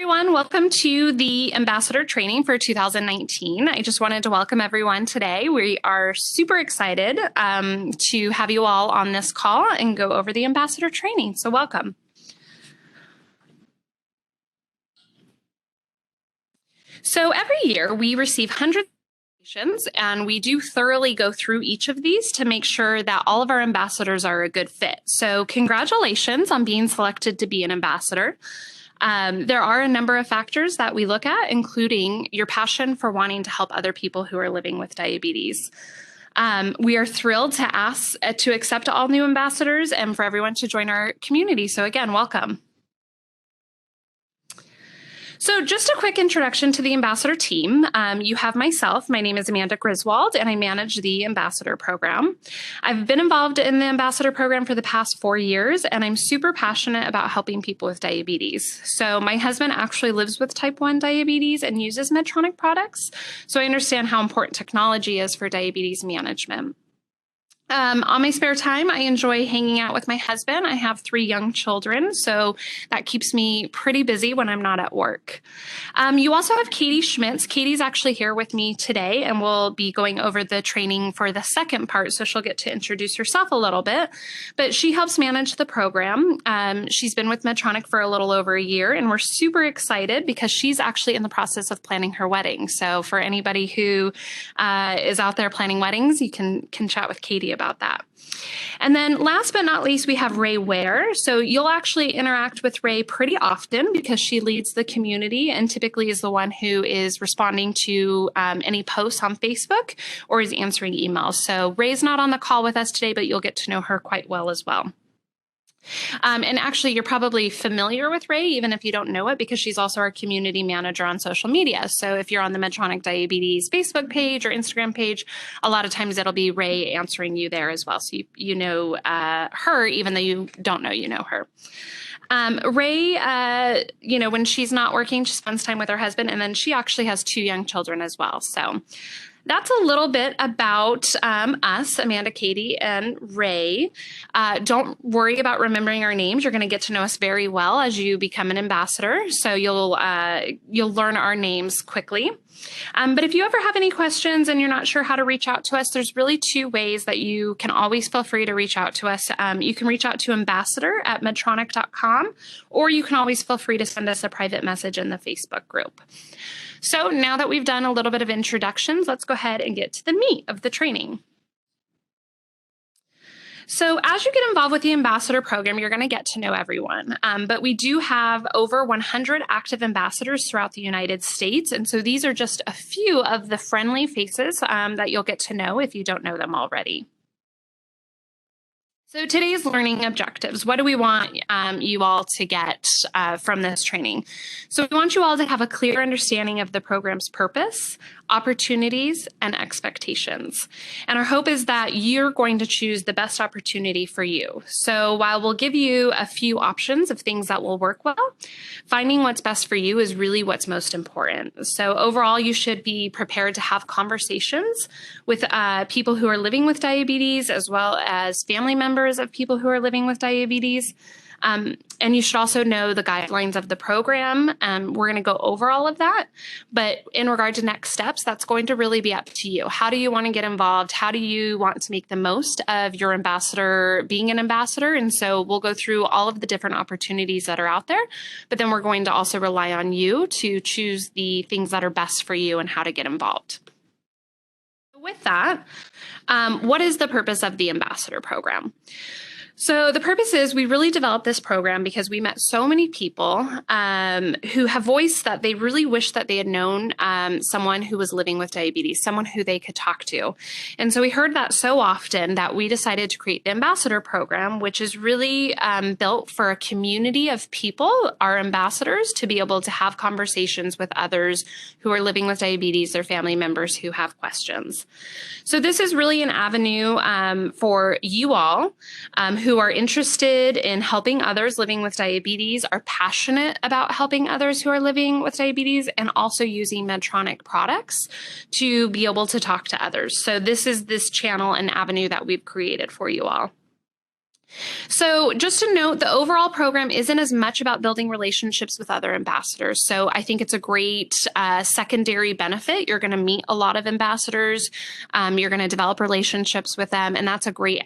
Everyone, welcome to the Ambassador Training for 2019. I just wanted to welcome everyone today. We are super excited to have you all on this call and go over the Ambassador Training. So welcome. So every year we receive hundreds of applications, and we do thoroughly go through each of these to make sure that all of our ambassadors are a good fit. So congratulations on being selected to be an ambassador. There are a number of factors that we look at, including your passion for wanting to help other people who are living with diabetes. We are thrilled to accept all new ambassadors and for everyone to join our community. So again, welcome. So just a quick introduction to the Ambassador team. You have myself. My name is Amanda Griswold, and I manage the Ambassador program. I've been involved in the Ambassador program for the past 4 years, and I'm super passionate about helping people with diabetes. So my husband actually lives with type 1 diabetes and uses Medtronic products, so I understand how important technology is for diabetes management. On my spare time, I enjoy hanging out with my husband. I have 3 young children, so that keeps me pretty busy when I'm not at work. You also have Katie Schmitz. Katie's actually here with me today, and we'll be going over the training for the second part, so she'll get to introduce herself a little bit. But she helps manage the program. She's been with Medtronic for a little over a year, and we're super excited because she's actually in the process of planning her wedding. So for anybody who is out there planning weddings, you can chat with Katie about that. And then last but not least, we have Ray Ware. So you'll actually interact with Ray pretty often because she leads the community and typically is the one who is responding to any posts on Facebook or is answering emails. So Ray's not on the call with us today, but you'll get to know her quite well as well. And actually, you're probably familiar with Ray, even if you don't know it, because she's also our community manager on social media. So if you're on the Medtronic Diabetes Facebook page or Instagram page, a lot of times it'll be Ray answering you there as well. So you know her, even though you don't know you know her. Ray, when she's not working, she spends time with her husband, and then she actually has 2 young children as well. So that's a little bit about us, Amanda, Katie, and Ray. Don't worry about remembering our names. You're going to get to know us very well as you become an ambassador. So you'll learn our names quickly. But if you ever have any questions and you're not sure how to reach out to us, there's really 2 ways that you can always feel free to reach out to us. You can reach out to ambassador@medtronic.com, or you can always feel free to send us a private message in the Facebook group. So now that we've done a little bit of introductions, let's go ahead and get to the meat of the training. So as you get involved with the Ambassador program, you're going to get to know everyone. But we do have over 100 active ambassadors throughout the United States. And so these are just a few of the friendly faces that you'll get to know if you don't know them already. So today's learning objectives, what do we want you all to get from this training? So we want you all to have a clear understanding of the program's purpose, opportunities, and expectations. And our hope is that you're going to choose the best opportunity for you. So while we'll give you a few options of things that will work well, finding what's best for you is really what's most important. So overall, you should be prepared to have conversations with people who are living with diabetes, as well as family members of people who are living with diabetes. And you should also know the guidelines of the program. We're going to go over all of that. But in regard to next steps, that's going to really be up to you. How do you want to get involved? How do you want to make the most of your ambassador being an ambassador? And so we'll go through all of the different opportunities that are out there. But then we're going to also rely on you to choose the things that are best for you and how to get involved. With that, what is the purpose of the Ambassador program? So the purpose is we really developed this program because we met so many people who have voiced that they really wish that they had known someone who was living with diabetes, someone who they could talk to. And so we heard that so often that we decided to create the Ambassador program, which is really built for a community of people, our ambassadors, to be able to have conversations with others who are living with diabetes, their family members who have questions. So this is really an avenue for you all who are interested in helping others living with diabetes, are passionate about helping others who are living with diabetes, and also using Medtronic products to be able to talk to others. So this is this channel and avenue that we've created for you all. So, just to note, the overall program isn't as much about building relationships with other ambassadors. So, I think it's a great secondary benefit. You're going to meet a lot of ambassadors, you're going to develop relationships with them, and that's a great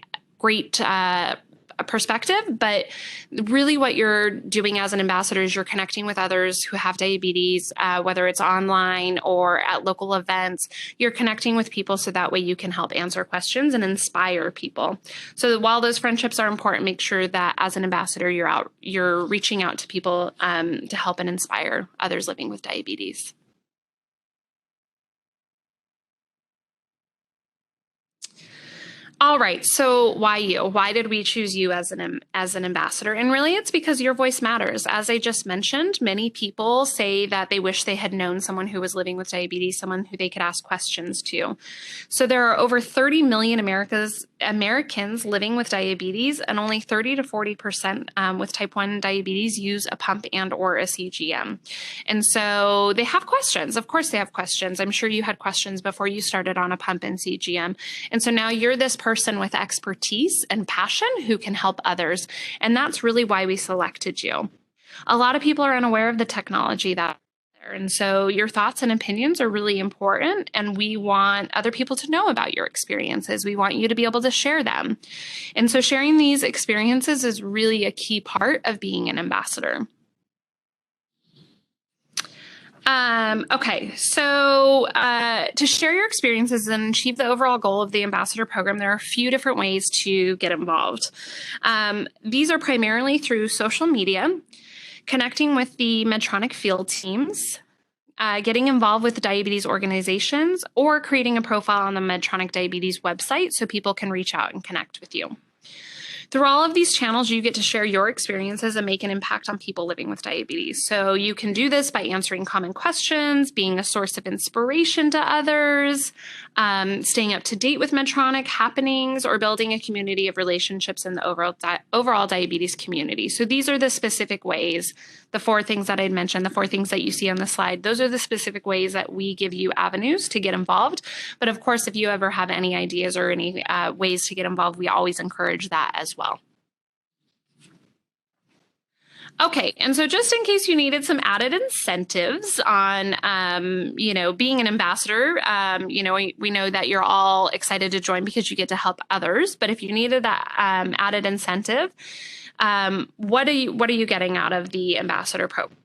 perspective. But really, what you're doing as an ambassador is you're connecting with others who have diabetes, whether it's online or at local events. You're connecting with people so that way you can help answer questions and inspire people. So while those friendships are important, make sure that as an ambassador, you're reaching out to people to help and inspire others living with diabetes. All right. So why you? Why did we choose you as an ambassador? And really it's because your voice matters. As I just mentioned, many people say that they wish they had known someone who was living with diabetes, someone who they could ask questions to. So there are over 30 million Americans living with diabetes, and only 30 to 40% with type 1 diabetes use a pump and or a CGM. And so they have questions. Of course they have questions. I'm sure you had questions before you started on a pump and CGM. And so now you're this person with expertise and passion who can help others. And that's really why we selected you. A lot of people are unaware of the technology that's there. And so your thoughts and opinions are really important. And we want other people to know about your experiences. We want you to be able to share them. And so sharing these experiences is really a key part of being an ambassador. Okay, so to share your experiences and achieve the overall goal of the ambassador program, there are a few different ways to get involved. These are primarily through social media, connecting with the Medtronic field teams, getting involved with diabetes organizations, or creating a profile on the Medtronic Diabetes website so people can reach out and connect with you. Through all of these channels, you get to share your experiences and make an impact on people living with diabetes. So you can do this by answering common questions, being a source of inspiration to others, staying up to date with Medtronic happenings, or building a community of relationships in the overall diabetes community. So these are the specific ways, the four things that I'd mentioned, the four things that you see on the slide. Those are the specific ways that we give you avenues to get involved. But of course, if you ever have any ideas or any ways to get involved, we always encourage that as well. Okay, and so just in case you needed some added incentives on, being an ambassador, we know that you're all excited to join because you get to help others. But if you needed that added incentive, what are you getting out of the ambassador program?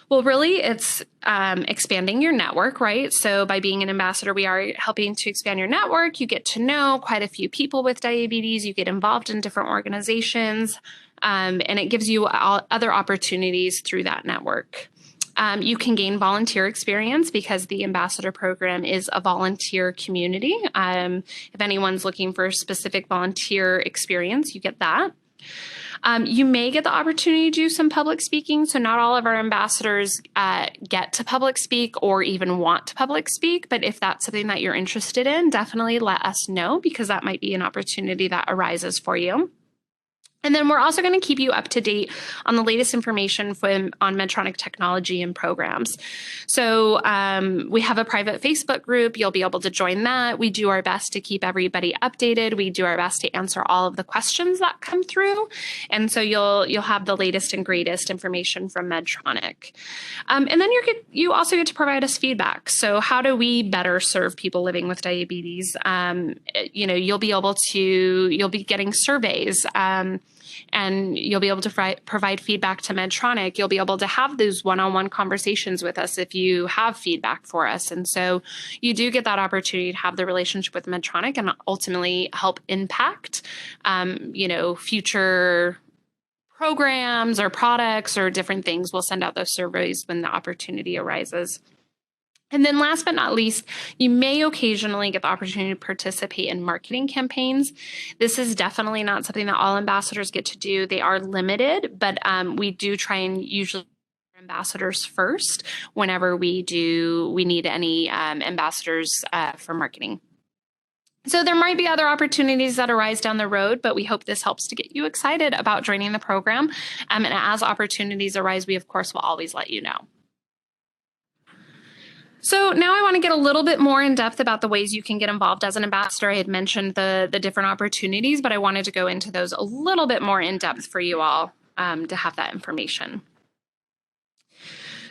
Well, really, it's expanding your network, right? So by being an ambassador, we are helping to expand your network. You get to know quite a few people with diabetes. You get involved in different organizations, and it gives you other opportunities through that network. You can gain volunteer experience because the ambassador program is a volunteer community. If anyone's looking for specific volunteer experience, you get that. You may get the opportunity to do some public speaking. So not all of our ambassadors get to public speak or even want to public speak. But if that's something that you're interested in, definitely let us know because that might be an opportunity that arises for you. And then we're also going to keep you up to date on the latest information on Medtronic technology and programs. So we have a private Facebook group. You'll be able to join that. We do our best to keep everybody updated. We do our best to answer all of the questions that come through. And so you'll have the latest and greatest information from Medtronic. And then you also get to provide us feedback. So how do we better serve people living with diabetes? You'll be getting surveys. And you'll be able to provide feedback to Medtronic. You'll be able to have those one-on-one conversations with us if you have feedback for us. And so you do get that opportunity to have the relationship with Medtronic and ultimately help impact, future programs or products or different things. We'll send out those surveys when the opportunity arises. And then last but not least, you may occasionally get the opportunity to participate in marketing campaigns. This is definitely not something that all ambassadors get to do. They are limited, but we do try and usually ambassadors first whenever we need any ambassadors for marketing. So there might be other opportunities that arise down the road, but we hope this helps to get you excited about joining the program. And as opportunities arise, we of course will always let you know. So now I want to get a little bit more in depth about the ways you can get involved as an ambassador. I had mentioned the different opportunities, but I wanted to go into those a little bit more in depth for you all to have that information.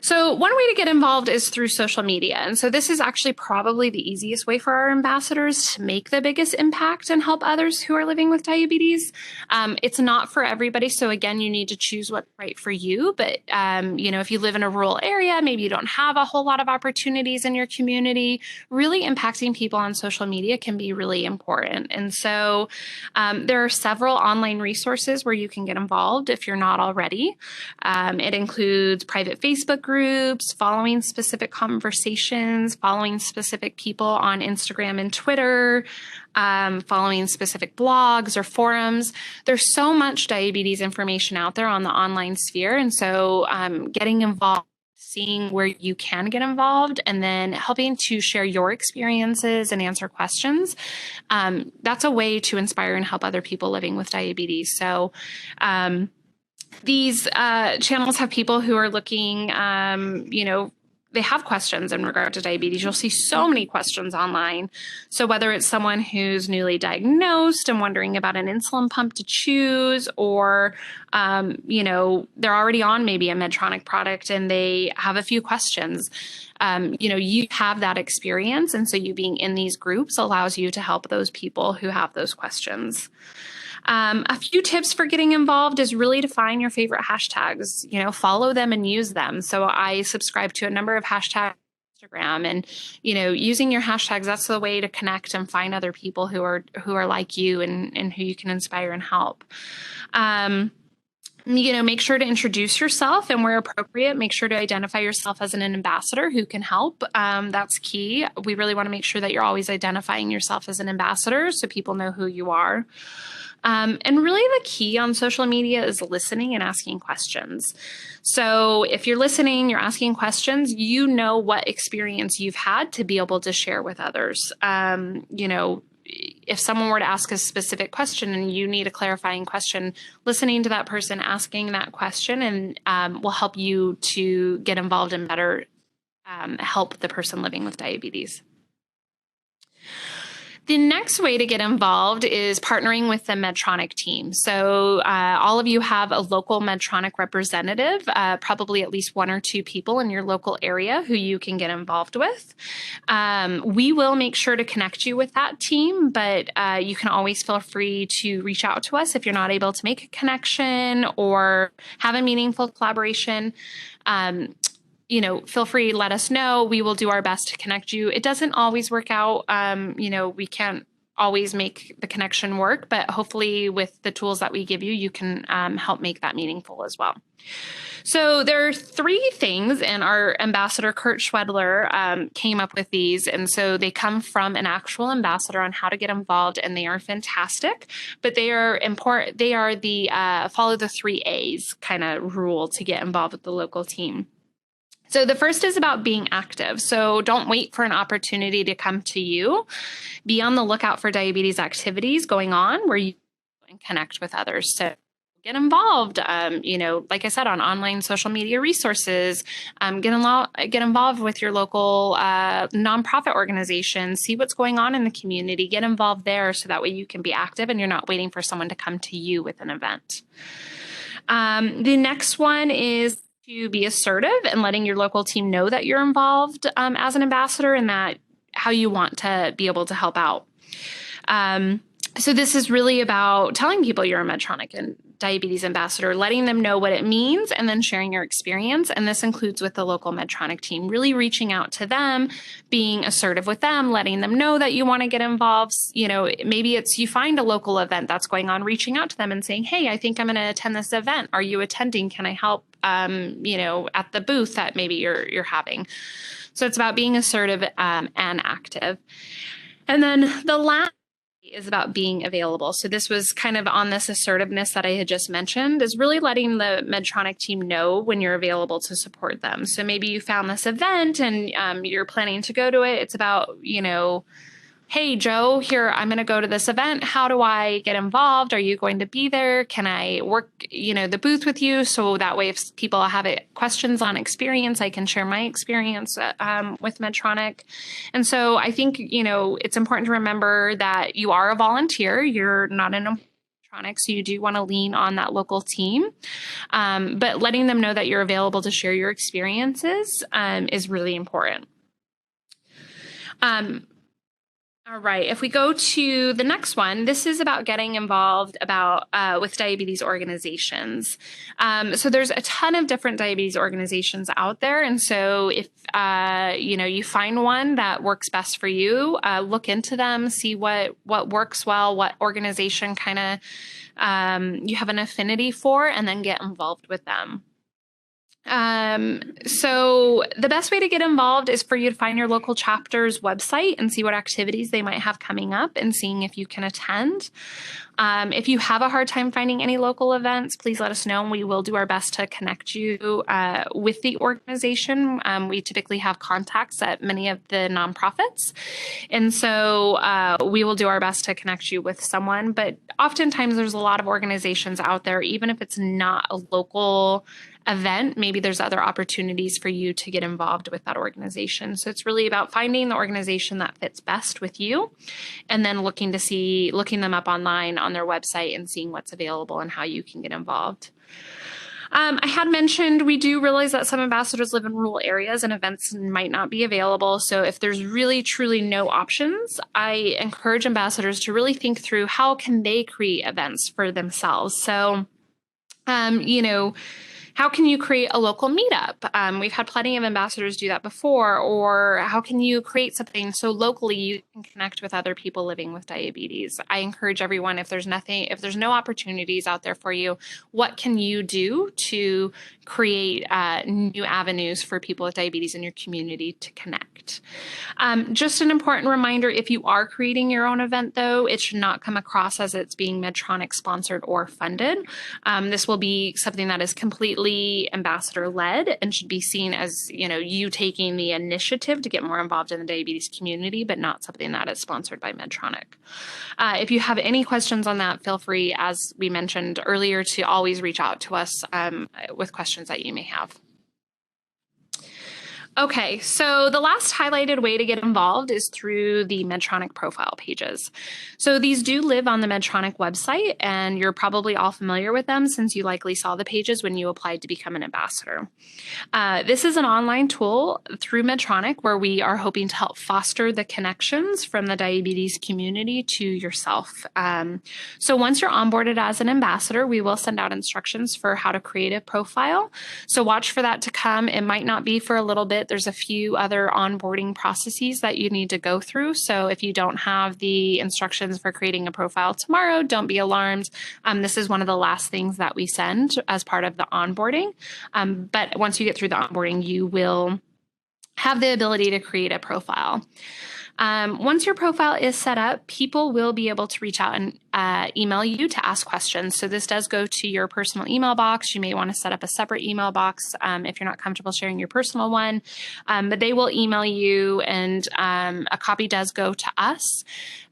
So one way to get involved is through social media. And so this is actually probably the easiest way for our ambassadors to make the biggest impact and help others who are living with diabetes. It's not for everybody. So again, you need to choose what's right for you. But, if you live in a rural area, maybe you don't have a whole lot of opportunities in your community, really impacting people on social media can be really important. And so there are several online resources where you can get involved if you're not already. It includes private Facebook groups, following specific conversations, following specific people on Instagram and Twitter, following specific blogs or forums. There's so much diabetes information out there on the online sphere. And so getting involved, seeing where you can get involved, and then helping to share your experiences and answer questions. That's a way to inspire and help other people living with diabetes. So these channels have people who are looking, they have questions in regard to diabetes. You'll see so many questions online. So whether it's someone who's newly diagnosed and wondering about an insulin pump to choose, or, they're already on maybe a Medtronic product and they have a few questions, you have that experience. And so you being in these groups allows you to help those people who have those questions. A few tips for getting involved is really to find your favorite hashtags, follow them and use them. So I subscribe to a number of hashtags on Instagram, and, using your hashtags, that's the way to connect and find other people who are like you and who you can inspire and help. Make sure to introduce yourself, and where appropriate, make sure to identify yourself as an ambassador who can help. That's key. We really want to make sure that you're always identifying yourself as an ambassador so people know who you are. And really the key on social media is listening and asking questions. So if you're listening, you're asking questions, you know what experience you've had to be able to share with others. If someone were to ask a specific question and you need a clarifying question, listening to that person asking that question and will help you to get involved and better help the person living with diabetes. The next way to get involved is partnering with the Medtronic team. So all of you have a local Medtronic representative, probably at least one or two people in your local area who you can get involved with. We will make sure to connect you with that team, but you can always feel free to reach out to us if you're not able to make a connection or have a meaningful collaboration. Feel free, let us know. We will do our best to connect you. It doesn't always work out. We can't always make the connection work, but hopefully with the tools that we give you, you can help make that meaningful as well. So there are three things, and our ambassador, Kurt Schwedler, came up with these. And so they come from an actual ambassador on how to get involved, and they are fantastic, but they are important. They are the follow the 3 A's kind of rule to get involved with the local team. So the first is about being active. So don't wait for an opportunity to come to you. Be on the lookout for diabetes activities going on where you can connect with others. So get involved, like I said, on online social media resources, get involved with your local nonprofit organization, see what's going on in the community, get involved there so that way you can be active and you're not waiting for someone to come to you with an event. The next one is to be assertive and letting your local team know that you're involved as an ambassador and that how you want to be able to help out. So this is really about telling people you're a Medtronic and diabetes ambassador, letting them know what it means, and then sharing your experience. And this includes with the local Medtronic team, really reaching out to them, being assertive with them, letting them know that you want to get involved. Maybe it's you find a local event that's going on, reaching out to them and saying, hey, I think I'm going to attend this event. Are you attending? Can I help, at the booth that maybe you're having? So it's about being assertive and active. And then the last is about being available. So this was kind of on this assertiveness that I had just mentioned, is really letting the Medtronic team know when you're available to support them. So maybe you found this event and you're planning to go to it. It's about, hey, Joe, here, I'm going to go to this event. How do I get involved? Are you going to be there? Can I work, the booth with you? So that way, if people have questions on experience, I can share my experience with Medtronic. And so I think, it's important to remember that you are a volunteer. You're not an Medtronic, so you do want to lean on that local team. But letting them know that you're available to share your experiences is really important. All right. If we go to the next one, this is about getting involved with diabetes organizations. So there's a ton of different diabetes organizations out there. And so if, you find one that works best for you, look into them, see what works well, what organization kind of you have an affinity for, and then get involved with them. So the best way to get involved is for you to find your local chapter's website and see what activities they might have coming up and seeing if you can attend. If you have a hard time finding any local events, please let us know and we will do our best to connect you with the organization. We typically have contacts at many of the nonprofits. And so we will do our best to connect you with someone. But oftentimes there's a lot of organizations out there, even if it's not a local event, maybe there's other opportunities for you to get involved with that organization. So it's really about finding the organization that fits best with you and then looking them up online on their website and seeing what's available and how you can get involved. I had mentioned we do realize that some ambassadors live in rural areas and events might not be available. So if there's really, truly no options, I encourage ambassadors to really think through how can they create events for themselves. So, how can you create a local meetup? We've had plenty of ambassadors do that before. Or how can you create something so locally you can connect with other people living with diabetes? I encourage everyone, if there's no opportunities out there for you, what can you do to create new avenues for people with diabetes in your community to connect? Just an important reminder, if you are creating your own event, though, it should not come across as it's being Medtronic sponsored or funded. This will be something that is completely ambassador led and should be seen as, you taking the initiative to get more involved in the diabetes community, but not something that is sponsored by Medtronic. If you have any questions on that, feel free, as we mentioned earlier, to always reach out to us with questions that you may have. Okay, so the last highlighted way to get involved is through the Medtronic profile pages. So these do live on the Medtronic website, and you're probably all familiar with them since you likely saw the pages when you applied to become an ambassador. This is an online tool through Medtronic where we are hoping to help foster the connections from the diabetes community to yourself. So once you're onboarded as an ambassador, we will send out instructions for how to create a profile. So watch for that to come. It might not be for a little bit. There's a few other onboarding processes that you need to go through. So if you don't have the instructions for creating a profile tomorrow, don't be alarmed. This is one of the last things that we send as part of the onboarding. But once you get through the onboarding, you will have the ability to create a profile. Once your profile is set up, people will be able to reach out and email you to ask questions. So this does go to your personal email box. You may want to set up a separate email box if you're not comfortable sharing your personal one, but they will email you, and a copy does go to us.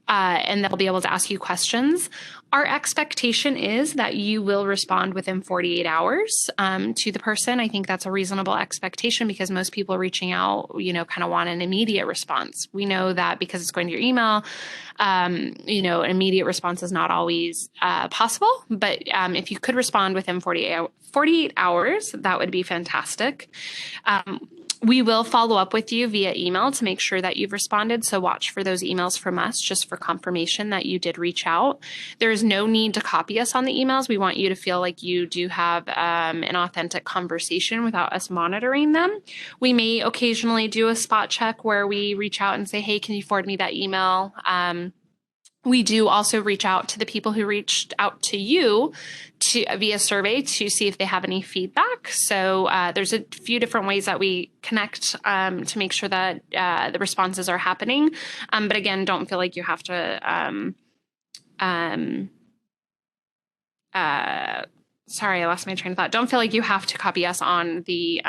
And they'll be able to ask you questions. Our expectation is that you will respond within 48 hours to the person. I think that's a reasonable expectation because most people reaching out, kind of want an immediate response. We know that because it's going to your email, an immediate response is not always possible. But if you could respond within 48 hours, that would be fantastic. We will follow up with you via email to make sure that you've responded. So watch for those emails from us just for confirmation that you did reach out. There is no need to copy us on the emails. We want you to feel like you do have an authentic conversation without us monitoring them. We may occasionally do a spot check where we reach out and say, hey, can you forward me that email? We do also reach out to the people who reached out to you via survey to see if they have any feedback. So there's a few different ways that we connect to make sure that the responses are happening. But again, don't feel like you have to sorry, I lost my train of thought. Don't feel like you have to copy us on the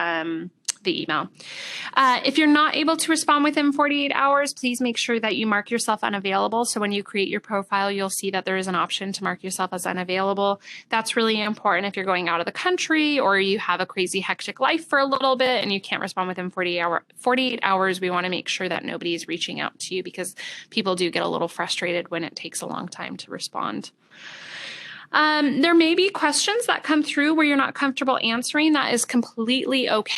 the email. If you're not able to respond within 48 hours, please make sure that you mark yourself unavailable. So when you create your profile, you'll see that there is an option to mark yourself as unavailable. That's really important if you're going out of the country or you have a crazy hectic life for a little bit and you can't respond within 48 hours. We want to make sure that nobody is reaching out to you because people do get a little frustrated when it takes a long time to respond. There may be questions that come through where you're not comfortable answering. That is completely okay.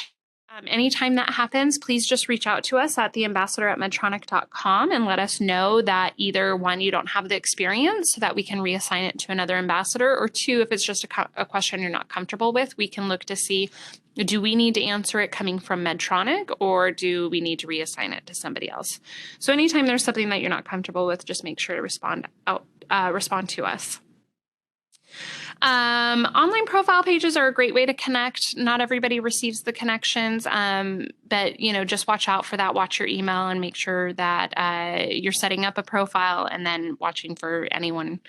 Anytime that happens, please just reach out to us at theambassador@medtronic.com and let us know that either one, you don't have the experience so that we can reassign it to another ambassador, or two, if it's just a question you're not comfortable with, we can look to see, do we need to answer it coming from Medtronic or do we need to reassign it to somebody else? So anytime there's something that you're not comfortable with, just make sure to respond to us. Online profile pages are a great way to connect. Not everybody receives the connections, but just watch out for that. Watch your email and make sure that you're setting up a profile and then watching for anyone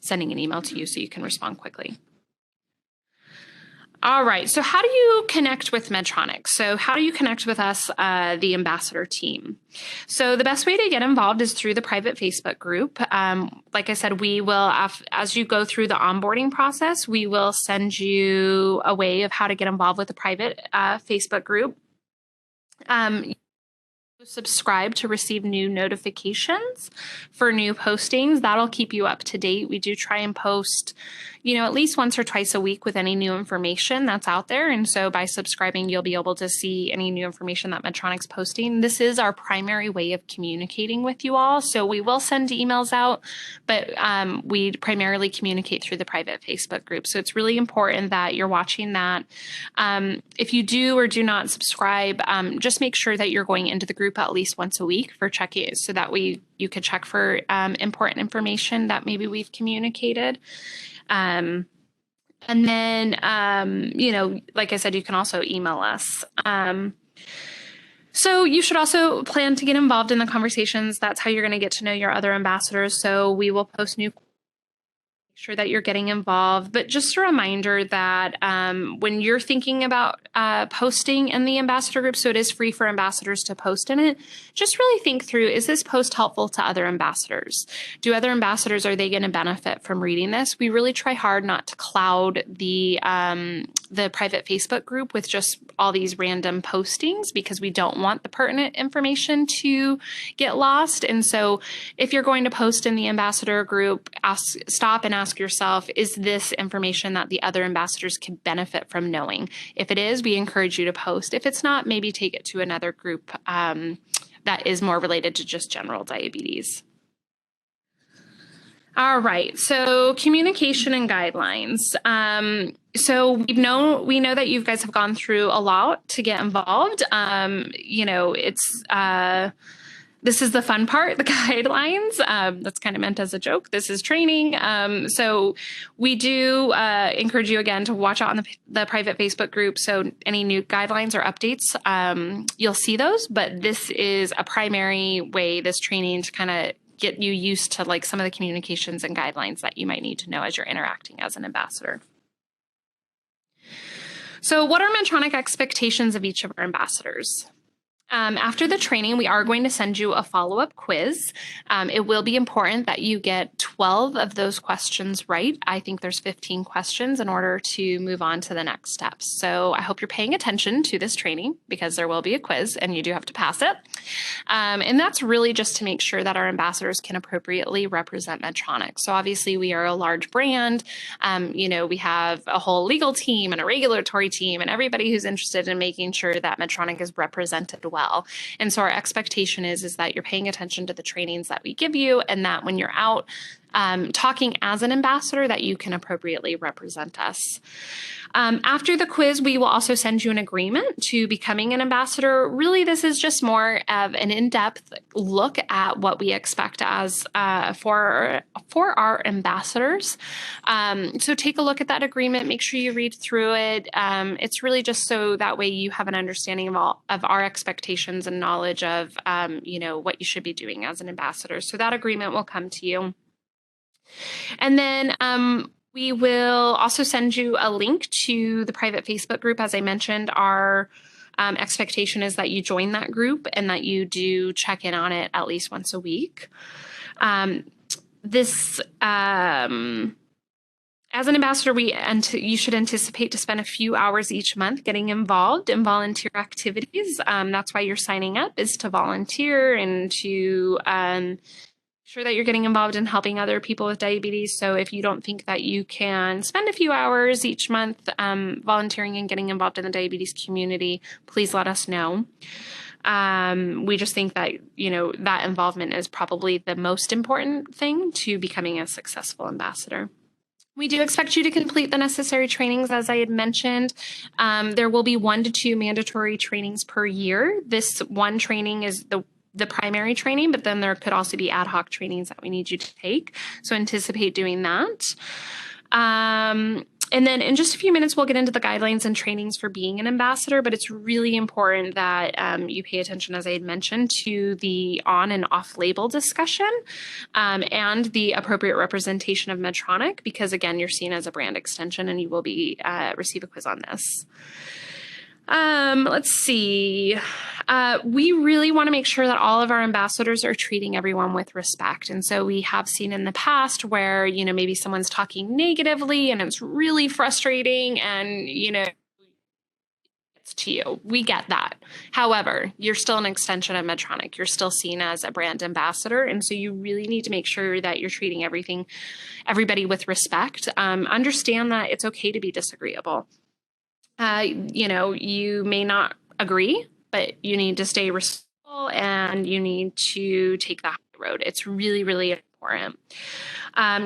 sending an email to you so you can respond quickly. All right, so how do you connect with Medtronic? So how do you connect with us, the ambassador team? So the best way to get involved is through the private Facebook group. Like I said, we will, as you go through the onboarding process, we will send you a way of how to get involved with the private Facebook group. Subscribe to receive new notifications for new postings. That'll keep you up to date. We do try and post, at least once or twice a week with any new information that's out there. And so by subscribing, you'll be able to see any new information that Medtronic's posting. This is our primary way of communicating with you all. So we will send emails out, but we primarily communicate through the private Facebook group. So it's really important that you're watching that. If you do or do not subscribe, just make sure that you're going into the group at least once a week for checking, so that you could check for important information that maybe we've communicated. And then, like I said, you can also email us. So you should also plan to get involved in the conversations. That's how you're going to get to know your other ambassadors. So we will post new, sure that you're getting involved. But just a reminder that when you're thinking about posting in the ambassador group, so it is free for ambassadors to post in it, just really think through, is this post helpful to other ambassadors? Do other ambassadors, are they going to benefit from reading this? We really try hard not to cloud the private Facebook group with just all these random postings, because we don't want the pertinent information to get lost. And so if you're going to post in the ambassador group, stop and ask yourself, is this information that the other ambassadors can benefit from knowing? If it is, we encourage you to post. If it's not, maybe take it to another group that is more related to just general diabetes. All right, so communication and guidelines. So we know that you guys have gone through a lot to get involved. This is the fun part, the guidelines. That's kind of meant as a joke. This is training. So we do encourage you again to watch out on the private Facebook group. So any new guidelines or updates, you'll see those. But this is a primary way, this training, to kind of get you used to like some of the communications and guidelines that you might need to know as you're interacting as an ambassador. So what are Medtronic expectations of each of our ambassadors? After the training, we are going to send you a follow-up quiz. It will be important that you get 12 of those questions right. I think there's 15 questions in order to move on to the next steps. So I hope you're paying attention to this training, because there will be a quiz and you do have to pass it. And that's really just to make sure that our ambassadors can appropriately represent Medtronic. So obviously we are a large brand. We have a whole legal team and a regulatory team and everybody who's interested in making sure that Medtronic is represented well. And so our expectation is that you're paying attention to the trainings that we give you, and that when you're out talking as an ambassador, that you can appropriately represent us. After the quiz, we will also send you an agreement to becoming an ambassador. Really, this is just more of an in-depth look at what we expect as for our ambassadors. So take a look at that agreement. Make sure you read through it. It's really just so that way you have an understanding of our expectations and knowledge of what you should be doing as an ambassador. So that agreement will come to you. And then we will also send you a link to the private Facebook group. As I mentioned, our Expectation is that you join that group and that you do check in on it at least once a week. As an ambassador, you should anticipate to spend a few hours each month getting involved in volunteer activities. That's why you're signing up, is to volunteer and to sure that you're getting involved in helping other people with diabetes. So if you don't think that you can spend a few hours each month volunteering and getting involved in the diabetes community, please let us know. We just think that, that involvement is probably the most important thing to becoming a successful ambassador. We do expect you to complete the necessary trainings, as I had mentioned. There will be 1 to 2 mandatory trainings per year. This one training is the primary training, but then there could also be ad hoc trainings that we need you to take. So anticipate doing that. And then in just a few minutes, we'll get into the guidelines and trainings for being an ambassador, but it's really important that you pay attention, as I had mentioned, to the on and off label discussion and the appropriate representation of Medtronic, because again, you're seen as a brand extension and you will be receive a quiz on this. Let's see. We really want to make sure that all of our ambassadors are treating everyone with respect. And so we have seen in the past where, maybe someone's talking negatively and it's really frustrating and, it's to you. We get that. However, you're still an extension of Medtronic. You're still seen as a brand ambassador. And so you really need to make sure that you're treating everybody with respect. Understand that it's okay to be disagreeable. You may not agree, but you need to stay respectful and you need to take the high road. It's really, really important.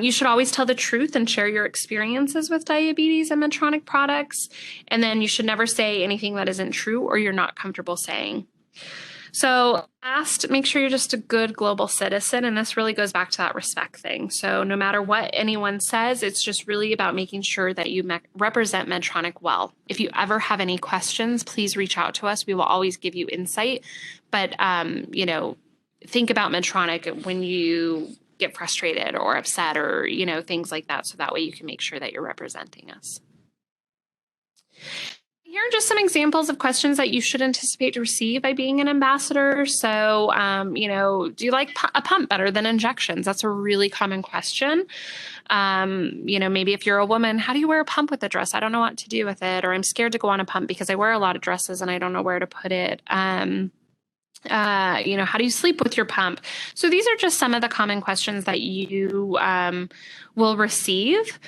You should always tell the truth and share your experiences with diabetes and Medtronic products. And then you should never say anything that isn't true or you're not comfortable saying. So last, make sure you're just a good global citizen. And this really goes back to that respect thing. So no matter what anyone says, it's just really about making sure that you represent Medtronic well. If you ever have any questions, please reach out to us. We will always give you insight. But, think about Medtronic when you get frustrated or upset or, things like that. So that way you can make sure that you're representing us. Here are just some examples of questions that you should anticipate to receive by being an ambassador. So, do you like a pump better than injections? That's a really common question. Maybe if you're a woman, how do you wear a pump with a dress? I don't know what to do with it. Or I'm scared to go on a pump because I wear a lot of dresses and I don't know where to put it. How do you sleep with your pump? So these are just some of the common questions that you will receive.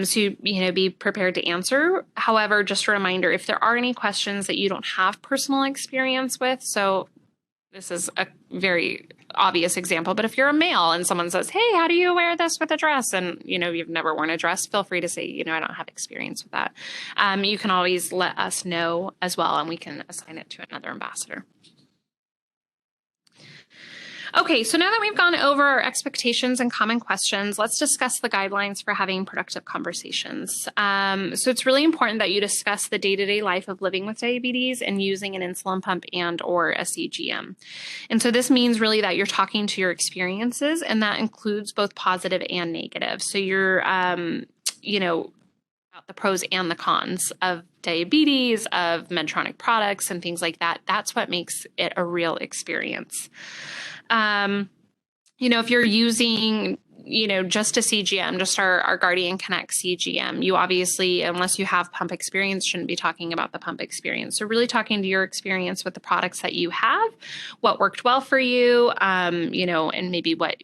So, be prepared to answer. However, just a reminder, if there are any questions that you don't have personal experience with, so this is a very obvious example, but if you're a male and someone says, hey, how do you wear this with a dress? And, you've never worn a dress, feel free to say, I don't have experience with that. You can always let us know as well, and we can assign it to another ambassador. Okay, so now that we've gone over our expectations and common questions, let's discuss the guidelines for having productive conversations. So it's really important that you discuss the day-to-day life of living with diabetes and using an insulin pump and or a CGM. And so this means really that you're talking to your experiences, and that includes both positive and negative. So you're, about the pros and the cons of diabetes, of Medtronic products and things like that. That's what makes it a real experience. If you're using, just a CGM, just our Guardian Connect CGM, you obviously, unless you have pump experience, shouldn't be talking about the pump experience. So really talking to your experience with the products that you have, what worked well for you, and maybe what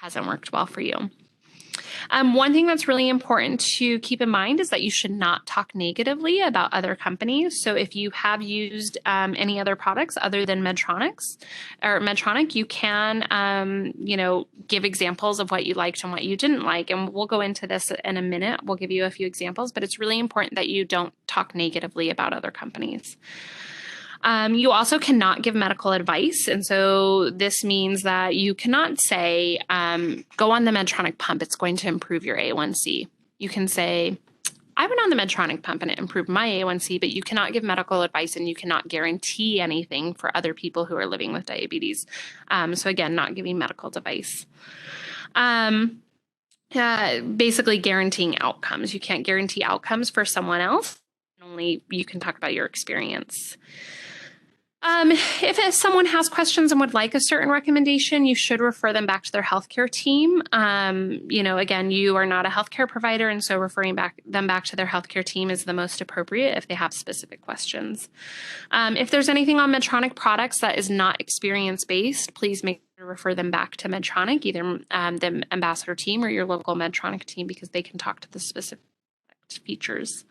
hasn't worked well for you. One thing that's really important to keep in mind is that you should not talk negatively about other companies. So if you have used any other products other than Medtronic, you can, give examples of what you liked and what you didn't like. And we'll go into this in a minute. We'll give you a few examples, but it's really important that you don't talk negatively about other companies. You also cannot give medical advice. And so this means that you cannot say, go on the Medtronic pump, it's going to improve your A1C. You can say, I went on the Medtronic pump and it improved my A1C, but you cannot give medical advice and you cannot guarantee anything for other people who are living with diabetes. So again, not giving medical advice. Basically guaranteeing outcomes. You can't guarantee outcomes for someone else. only you can talk about your experience. If someone has questions and would like a certain recommendation, you should refer them back to their healthcare team. Again, you are not a healthcare provider, and so referring them back to their healthcare team is the most appropriate if they have specific questions. If there's anything on Medtronic products that is not experience-based, please make sure to refer them back to Medtronic, either the ambassador team or your local Medtronic team, because they can talk to the specific features.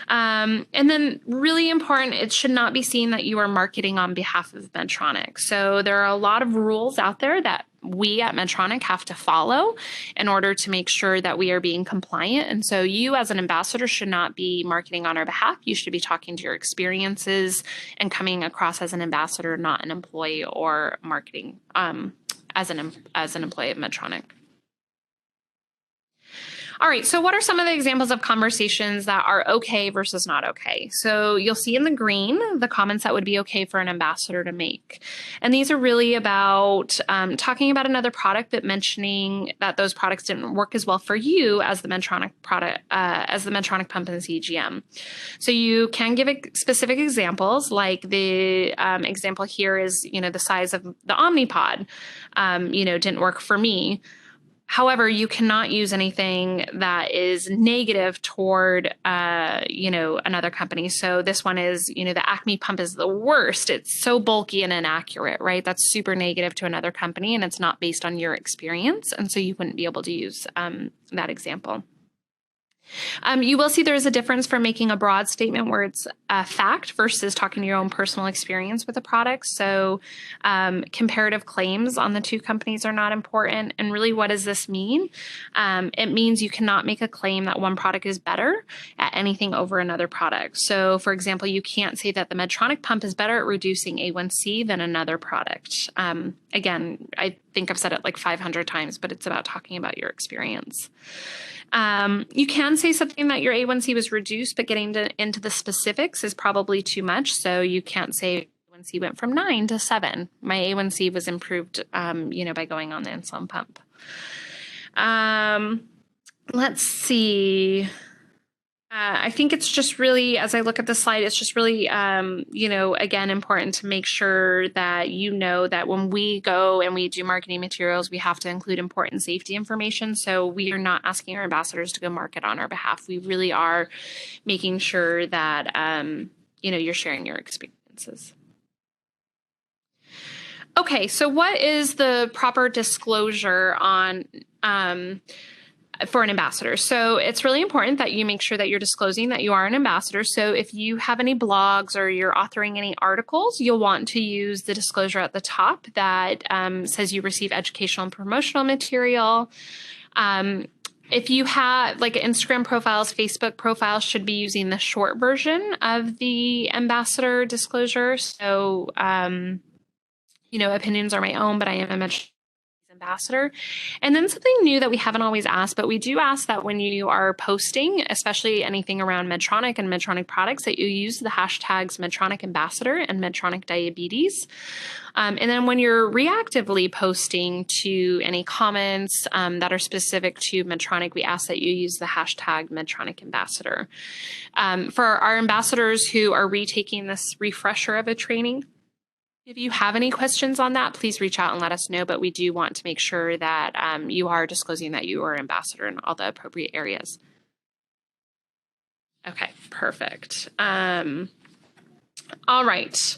And then really important, it should not be seen that you are marketing on behalf of Medtronic. So there are a lot of rules out there that we at Medtronic have to follow in order to make sure that we are being compliant. And so you as an ambassador should not be marketing on our behalf. You should be talking to your experiences and coming across as an ambassador, not an employee or marketing as an employee of Medtronic. All right, so what are some of the examples of conversations that are okay versus not okay? So you'll see in the green the comments that would be okay for an ambassador to make. And these are really about talking about another product, but mentioning that those products didn't work as well for you as the Medtronic product, as the Medtronic pump and CGM. So you can give specific examples, like the example here is, the size of the Omnipod, didn't work for me. However, you cannot use anything that is negative toward, another company. So this one is, the Acme pump is the worst. It's so bulky and inaccurate, right? That's super negative to another company, and it's not based on your experience. And so you wouldn't be able to use that example. You will see there is a difference for making a broad statement where it's a fact versus talking to your own personal experience with a product. So comparative claims on the two companies are not important. And really, what does this mean? It means you cannot make a claim that one product is better at anything over another product. So for example, you can't say that the Medtronic pump is better at reducing A1C than another product. Again, I think I've said it like 500 times, but it's about talking about your experience. You can say something that your A1C was reduced, but getting into the specifics is probably too much. So you can't say A1C went from 9 to 7. My A1C was improved, by going on the insulin pump. Let's see. I think it's just really, as I look at the slide, it's just really, again, important to make sure that that when we go and we do marketing materials, we have to include important safety information. So we are not asking our ambassadors to go market on our behalf. We really are making sure that, you're sharing your experiences. Okay, so what is the proper disclosure on for an ambassador? So it's really important that you make sure that you're disclosing that you are an ambassador. So if you have any blogs or you're authoring any articles, you'll want to use the disclosure at the top that says you receive educational and promotional material. If you have like Instagram profiles, Facebook profiles should be using the short version of the ambassador disclosure. So, opinions are my own, but I am a ambassador. And then something new that we haven't always asked, but we do ask that when you are posting, especially anything around Medtronic and Medtronic products, that you use the hashtags Medtronic Ambassador and Medtronic Diabetes. And then when you're reactively posting to any comments that are specific to Medtronic, we ask that you use the hashtag Medtronic Ambassador. For our ambassadors who are retaking this refresher of a training, if you have any questions on that, please reach out and let us know, but we do want to make sure that you are disclosing that you are an ambassador in all the appropriate areas. Okay, perfect. All right.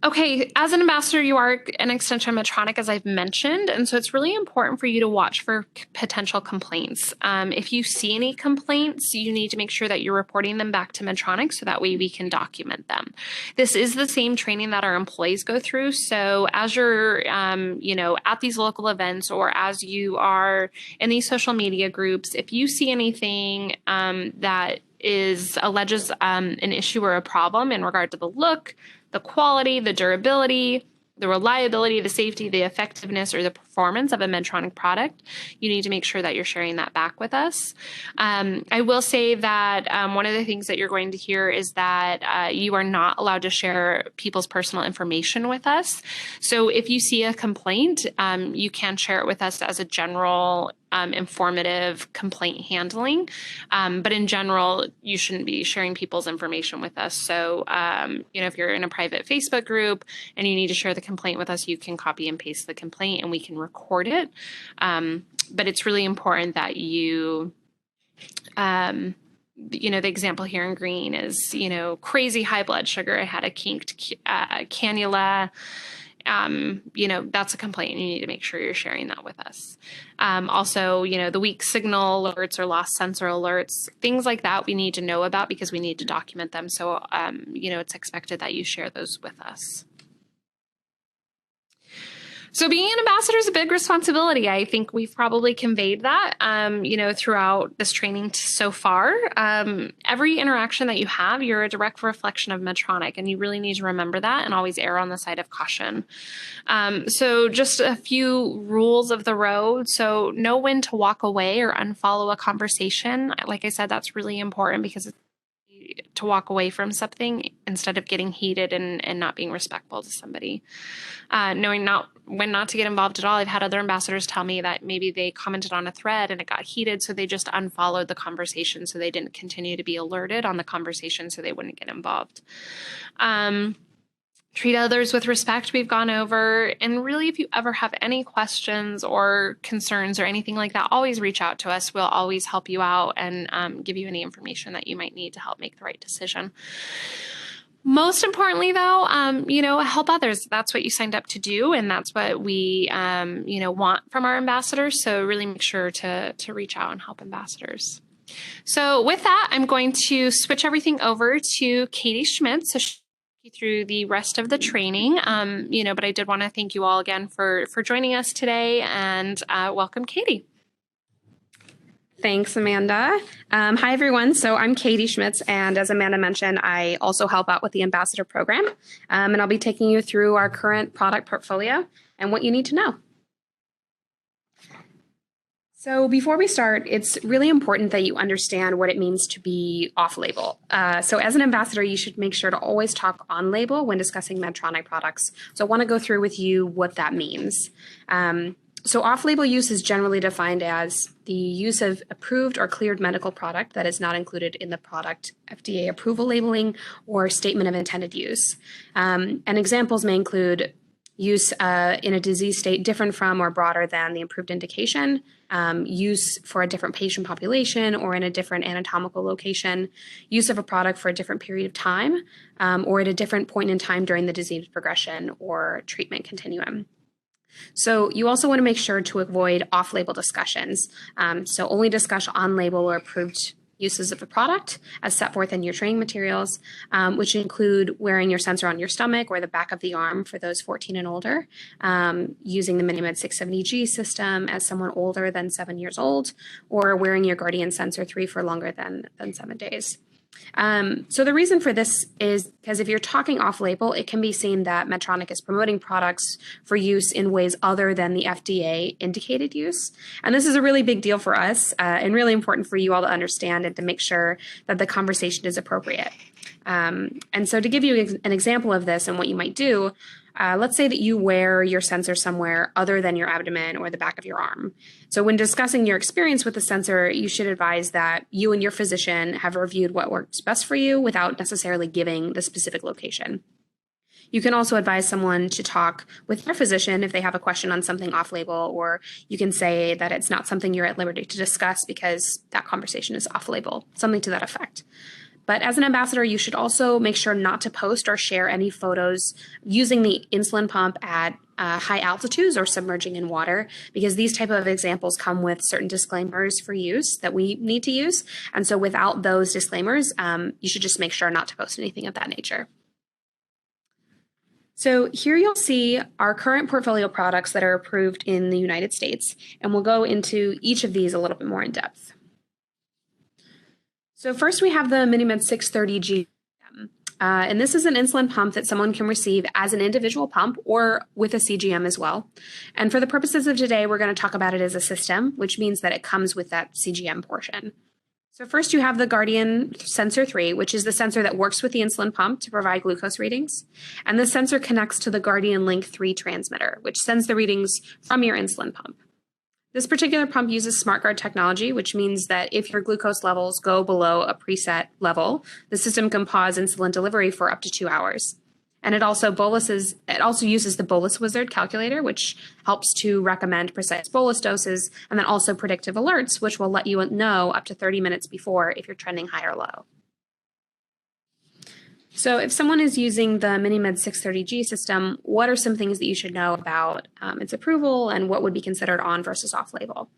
Okay, as an ambassador, you are an extension of Medtronic, as I've mentioned, and so it's really important for you to watch for potential complaints. If you see any complaints, you need to make sure that you're reporting them back to Medtronic so that way we can document them. This is the same training that our employees go through, so as you're, at these local events or as you are in these social media groups, if you see anything that alleges an issue or a problem in regard to the look, the quality, the durability, the reliability, the safety, the effectiveness, or the performance of a Medtronic product, you need to make sure that you're sharing that back with us. I will say that one of the things that you're going to hear is that you are not allowed to share people's personal information with us. So if you see a complaint, you can share it with us as a general informative complaint handling. But in general, you shouldn't be sharing people's information with us. So, if you're in a private Facebook group and you need to share the complaint with us, you can copy and paste the complaint and we can record it. But it's really important that you, the example here in green is, crazy high blood sugar. I had a kinked cannula. That's a complaint. You need to make sure you're sharing that with us. Also, the weak signal alerts or lost sensor alerts, things like that we need to know about because we need to document them. So, it's expected that you share those with us. So being an ambassador is a big responsibility. I think we've probably conveyed that, throughout this training so far. Every interaction that you have, you're a direct reflection of Medtronic, and you really need to remember that and always err on the side of caution. So just a few rules of the road. So know when to walk away or unfollow a conversation. Like I said, that's really important because to walk away from something instead of getting heated and not being respectful to somebody. Knowing when not to get involved at all. I've had other ambassadors tell me that maybe they commented on a thread and it got heated, so they just unfollowed the conversation so they didn't continue to be alerted on the conversation so they wouldn't get involved. Treat others with respect, we've gone over. And really, if you ever have any questions or concerns or anything like that, always reach out to us. We'll always help you out and give you any information that you might need to help make the right decision. Most importantly, though, help others. That's what you signed up to do, and that's what we, want from our ambassadors. So really make sure to reach out and help ambassadors. So with that, I'm going to switch everything over to Katie Schmitz. So through the rest of the training, but I did want to thank you all again for joining us today, and welcome, Katie. Thanks, Amanda. Hi, everyone. So I'm Katie Schmitz, and as Amanda mentioned, I also help out with the Ambassador Program, and I'll be taking you through our current product portfolio and what you need to know. So before we start, it's really important that you understand what it means to be off-label. So as an ambassador, you should make sure to always talk on-label when discussing Medtronic products. So I want to go through with you what that means. So off-label use is generally defined as the use of approved or cleared medical product that is not included in the product FDA approval labeling or statement of intended use. And examples may include use in a disease state different from or broader than the approved indication, use for a different patient population or in a different anatomical location, use of a product for a different period of time, or at a different point in time during the disease progression or treatment continuum. So you also want to make sure to avoid off-label discussions. So only discuss on-label or approved uses of the product as set forth in your training materials, which include wearing your sensor on your stomach or the back of the arm for those 14 and older, using the MiniMed 670G system as someone older than 7 years old, or wearing your Guardian Sensor 3 for longer than 7 days. So the reason for this is because if you're talking off-label, it can be seen that Medtronic is promoting products for use in ways other than the FDA indicated use. And this is a really big deal for us and really important for you all to understand and to make sure that the conversation is appropriate. And so to give you an example of this and what you might do, let's say that you wear your sensor somewhere other than your abdomen or the back of your arm. So when discussing your experience with the sensor, you should advise that you and your physician have reviewed what works best for you without necessarily giving the specific location. You can also advise someone to talk with their physician if they have a question on something off-label, or you can say that it's not something you're at liberty to discuss because that conversation is off-label, something to that effect. But as an ambassador, you should also make sure not to post or share any photos using the insulin pump at high altitudes or submerging in water, because these type of examples come with certain disclaimers for use that we need to use. And so without those disclaimers, you should just make sure not to post anything of that nature. So here you'll see our current portfolio products that are approved in the United States, and we'll go into each of these a little bit more in depth. So first we have the MiniMed 630G, and this is an insulin pump that someone can receive as an individual pump or with a CGM as well. And for the purposes of today, we're going to talk about it as a system, which means that it comes with that CGM portion. So first you have the Guardian Sensor 3, which is the sensor that works with the insulin pump to provide glucose readings. And this sensor connects to the Guardian Link 3 transmitter, which sends the readings from your insulin pump. This particular pump uses SmartGuard technology, which means that if your glucose levels go below a preset level, the system can pause insulin delivery for up to 2 hours. And it also uses the Bolus Wizard calculator, which helps to recommend precise bolus doses, and then also predictive alerts, which will let you know up to 30 minutes before if you're trending high or low. So if someone is using the MiniMed 630G system, what are some things that you should know about its approval and what would be considered on versus off-label?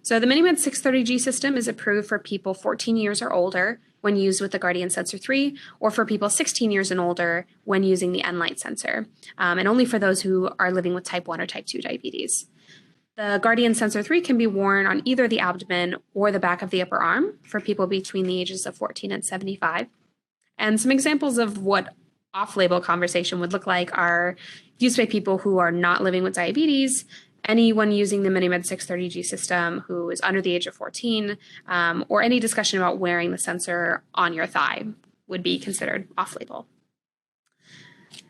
So the MiniMed 630G system is approved for people 14 years or older when used with the Guardian Sensor 3, or for people 16 years and older when using the Enlite sensor, and only for those who are living with type 1 or type 2 diabetes. The Guardian Sensor 3 can be worn on either the abdomen or the back of the upper arm for people between the ages of 14 and 75. And some examples of what off-label conversation would look like are used by people who are not living with diabetes, anyone using the MiniMed 630G system who is under the age of 14, or any discussion about wearing the sensor on your thigh would be considered off-label.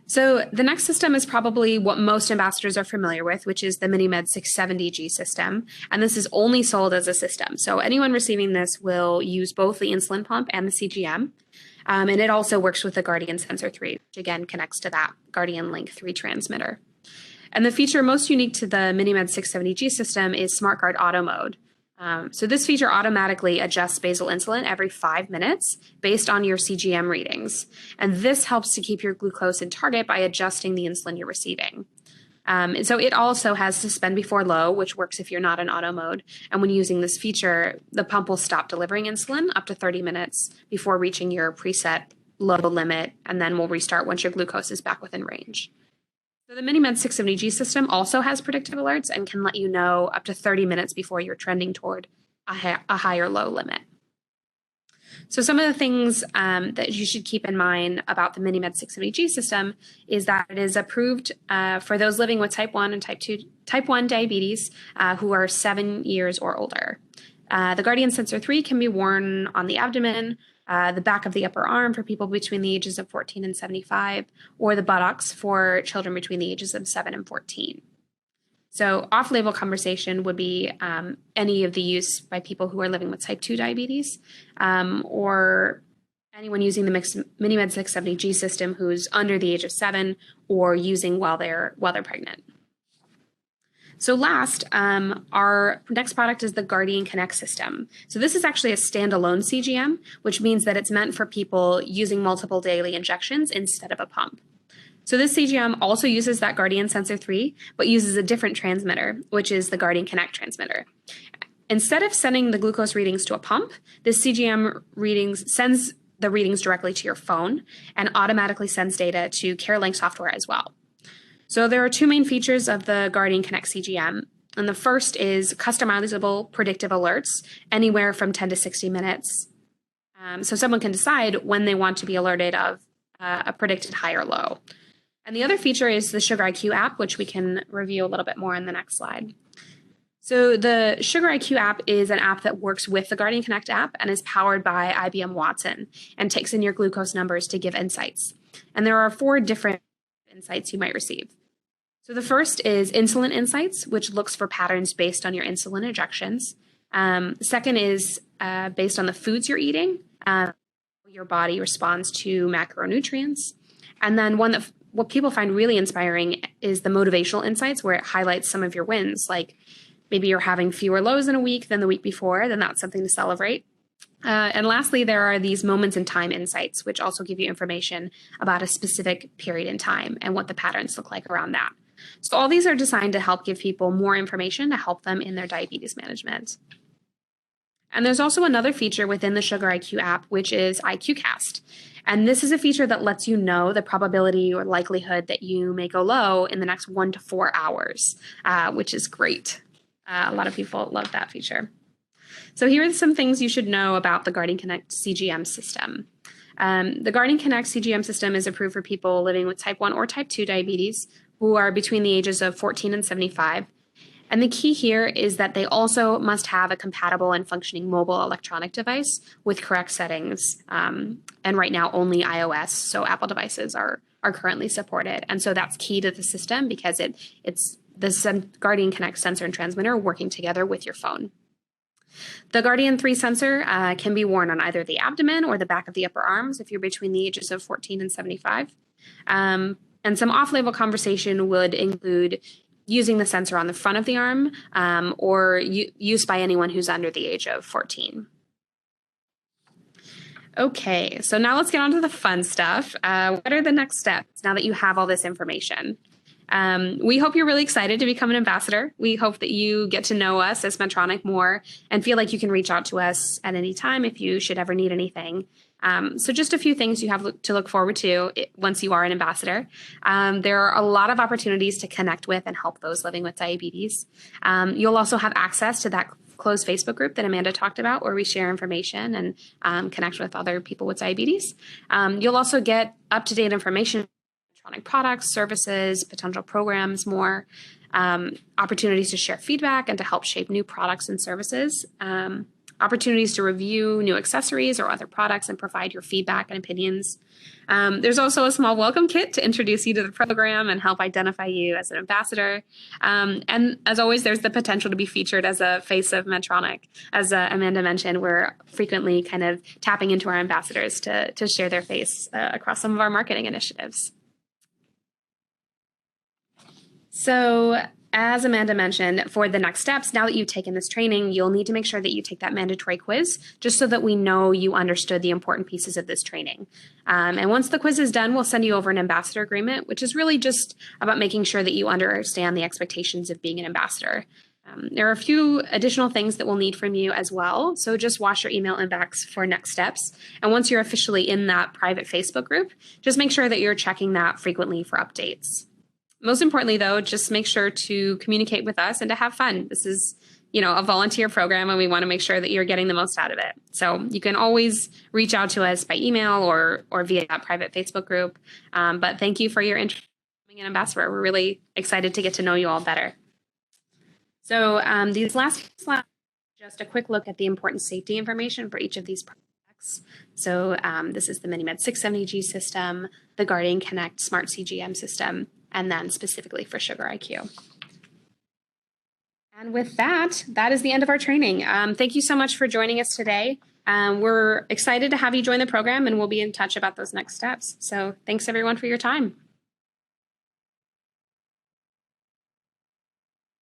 So the next system is probably what most ambassadors are familiar with, which is the MiniMed 670G system. And this is only sold as a system. So anyone receiving this will use both the insulin pump and the CGM. And it also works with the Guardian Sensor 3, which again connects to that Guardian Link 3 transmitter. And the feature most unique to the MiniMed 670G system is SmartGuard Auto Mode. So this feature automatically adjusts basal insulin every 5 minutes based on your CGM readings. And this helps to keep your glucose in target by adjusting the insulin you're receiving. And so it also has suspend before low, which works if you're not in auto mode. And when using this feature, the pump will stop delivering insulin up to 30 minutes before reaching your preset low limit, and then will restart once your glucose is back within range. So the MiniMed 670G system also has predictive alerts and can let you know up to 30 minutes before you're trending toward a high or low limit. So some of the things that you should keep in mind about the MiniMed 670G system is that it is approved for those living with type 1 and type 1 diabetes who are 7 years or older. The Guardian Sensor 3 can be worn on the abdomen, the back of the upper arm for people between the ages of 14 and 75, or the buttocks for children between the ages of 7 and 14. So off-label conversation would be any of the use by people who are living with type 2 diabetes, or anyone using the MiniMed 670G system who's under the age of 7 or using while they're pregnant. So last, our next product is the Guardian Connect system. So this is actually a standalone CGM, which means that it's meant for people using multiple daily injections instead of a pump. So this CGM also uses that Guardian Sensor 3, but uses a different transmitter, which is the Guardian Connect transmitter. Instead of sending the glucose readings to a pump, this CGM sends the readings directly to your phone and automatically sends data to CareLink software as well. So there are two main features of the Guardian Connect CGM. And the first is customizable predictive alerts, anywhere from 10 to 60 minutes. So someone can decide when they want to be alerted of a predicted high or low. And the other feature is the Sugar IQ app, which we can review a little bit more in the next slide. So the Sugar IQ app is an app that works with the Guardian Connect app and is powered by IBM Watson and takes in your glucose numbers to give insights. And there are 4 different insights you might receive. So the first is insulin insights, which looks for patterns based on your insulin injections. The second is based on the foods you're eating. Your body responds to macronutrients. And then what people find really inspiring is the motivational insights, where it highlights some of your wins, like maybe you're having fewer lows in a week than the week before, then that's something to celebrate. And lastly, there are these moments in time insights, which also give you information about a specific period in time and what the patterns look like around that. So all these are designed to help give people more information to help them in their diabetes management. And there's also another feature within the Sugar IQ app, which is IQcast. And this is a feature that lets you know the probability or likelihood that you may go low in the next 1 to 4 hours, which is great. A lot of people love that feature. So here are some things you should know about the Guardian Connect CGM system. The Guardian Connect CGM system is approved for people living with type 1 or type 2 diabetes who are between the ages of 14 and 75. And the key here is that they also must have a compatible and functioning mobile electronic device with correct settings. And right now, only iOS, so Apple devices are currently supported. And so that's key to the system because it's the Guardian Connect sensor and transmitter working together with your phone. The Guardian 3 sensor can be worn on either the abdomen or the back of the upper arms if you're between the ages of 14 and 75. And some off-label conversation would include using the sensor on the front of the arm or use by anyone who's under the age of 14. Okay, so now let's get on to the fun stuff. What are the next steps now that you have all this information? We hope you're really excited to become an ambassador. We hope that you get to know us as Medtronic more and feel like you can reach out to us at any time if you should ever need anything. So just a few things you have to look forward to once you are an ambassador. There are a lot of opportunities to connect with and help those living with diabetes. You'll also have access to that closed Facebook group that Amanda talked about where we share information and connect with other people with diabetes. You'll also get up-to-date information on products, services, potential programs, more opportunities to share feedback and to help shape new products and services, opportunities to review new accessories or other products and provide your feedback and opinions. There's also a small welcome kit to introduce you to the program and help identify you as an ambassador. And as always, there's the potential to be featured as a face of Medtronic. As Amanda mentioned, we're frequently kind of tapping into our ambassadors to share their face across some of our marketing initiatives. So as Amanda mentioned, for the next steps, now that you've taken this training, you'll need to make sure that you take that mandatory quiz just so that we know you understood the important pieces of this training. And once the quiz is done, we'll send you over an ambassador agreement, which is really just about making sure that you understand the expectations of being an ambassador. There are a few additional things that we'll need from you as well. So just watch your email inbox for next steps. And once you're officially in that private Facebook group, just make sure that you're checking that frequently for updates. Most importantly, though, just make sure to communicate with us and to have fun. This is, a volunteer program, and we want to make sure that you're getting the most out of it. So you can always reach out to us by email or via that private Facebook group. But thank you for your interest in becoming an ambassador. We're really excited to get to know you all better. So these last slides, just a quick look at the important safety information for each of these products. So this is the MiniMed 670G system, the Guardian Connect Smart CGM system, and then specifically for Sugar IQ. And with that, that is the end of our training. Thank you so much for joining us today. We're excited to have you join the program, and we'll be in touch about those next steps. So thanks everyone for your time.